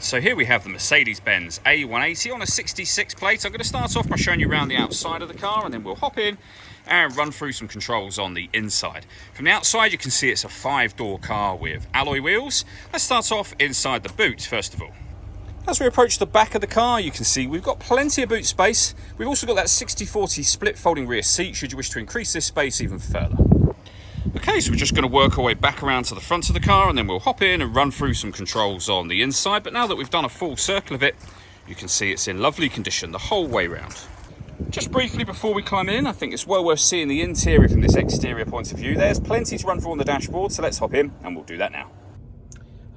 So here we have the Mercedes-Benz A180 on a 66 plate. I'm going to start off by showing you around the outside of the car, and then we'll hop in and run through some controls on the inside. From the outside you can see it's a 5-door car with alloy wheels. Let's start off inside the boot first of all. As we approach the back of the car, you can see we've got plenty of boot space. We've also got that 60/40 split folding rear seat should you wish to increase this space even further. Okay, so we're just going to work our way back around to the front of the car, and then we'll hop in and run through some controls on the inside. But now that we've done a full circle of it, you can see it's in lovely condition the whole way round. Just briefly before we climb in, I think it's well worth seeing the interior from this exterior point of view. There's plenty to run through on the dashboard, so let's hop in and we'll do that now.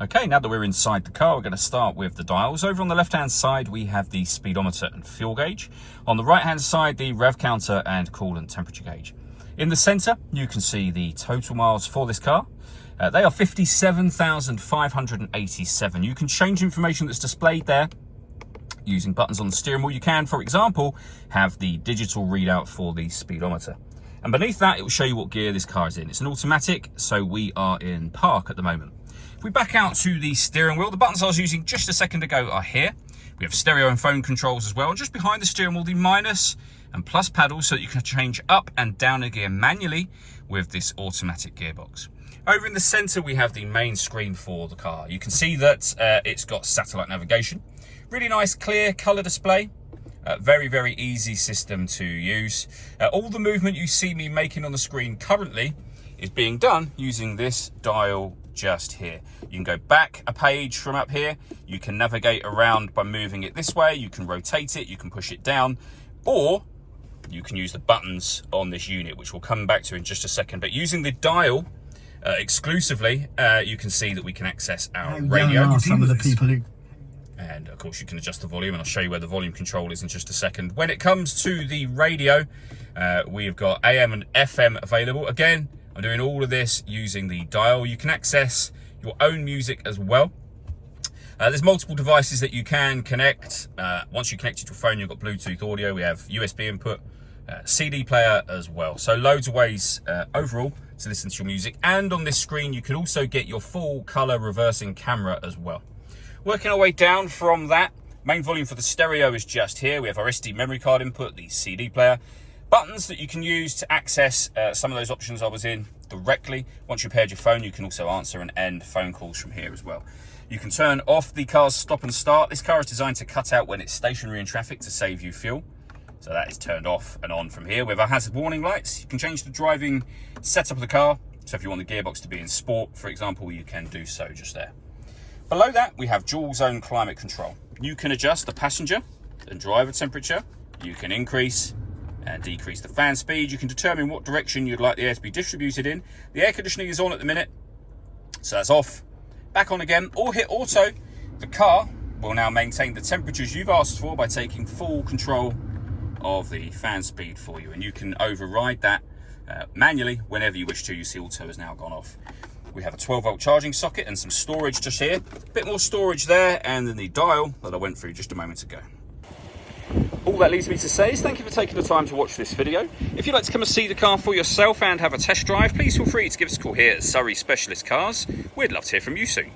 Okay, now that we're inside the car, we're going to start with the dials. Over on the left-hand side, we have the speedometer and fuel gauge. On the right-hand side, the rev counter and coolant temperature gauge. In the centre, you can see the total miles for this car. They are 57,587. You can change information that's displayed there using buttons on the steering wheel. You can, for example, have the digital readout for the speedometer. And beneath that, it will show you what gear this car is in. It's an automatic, so we are in park at the moment. If we back out to the steering wheel, the buttons I was using just a second ago are here. We have stereo and phone controls as well. And just behind the steering wheel, the minus and plus paddles so that you can change up and down a gear manually with this automatic gearbox. Over in the center, we have the main screen for the car. You can see that it's got satellite navigation. Really nice, clear color display. Very, very easy system to use. All the movement you see me making on the screen currently is being done using this dial just here. You can go back a page from up here. You can navigate around by moving it this way. You can rotate it, you can push it down, or you can use the buttons on this unit, which we'll come back to in just a second. But using the dial exclusively, you can see that we can access our radio. Some of the people who... And of course you can adjust the volume, and I'll show you where the volume control is in just a second. When it comes to the radio, we've got AM and FM available. Again, I'm doing all of this using the dial. You can access your own music as well. There's multiple devices that you can connect. Once you connect it to your phone, you've got Bluetooth audio. We have USB input, CD player as well. So loads of ways overall to listen to your music. And on this screen, you can also get your full color reversing camera as well. Working our way down from that, main volume for the stereo is just here. We have our SD memory card input, the CD player, buttons that you can use to access some of those options I was in directly. Once you've paired your phone, you can also answer and end phone calls from here as well. You can turn off the car's stop and start. This car is designed to cut out when it's stationary in traffic to save you fuel. So that is turned off and on from here. With our hazard warning lights, you can change the driving setup of the car. So if you want the gearbox to be in sport, for example, you can do so just there. Below that, we have dual zone climate control. You can adjust the passenger and driver temperature. You can increase and decrease the fan speed. You can determine what direction you'd like the air to be distributed in. The air conditioning is on at the minute, so that's off. Back on again, or hit auto. The car will now maintain the temperatures you've asked for by taking full control of the fan speed for you, and you can override that manually whenever you wish to. You see auto has now gone off. We have a 12-volt charging socket and some storage just here. A bit more storage there, and then the dial that I went through just a moment ago. All that leaves me to say is thank you for taking the time to watch this video. If you'd like to come and see the car for yourself and have a test drive, please feel free to give us a call here at Surrey Specialist Cars. We'd love to hear from you soon.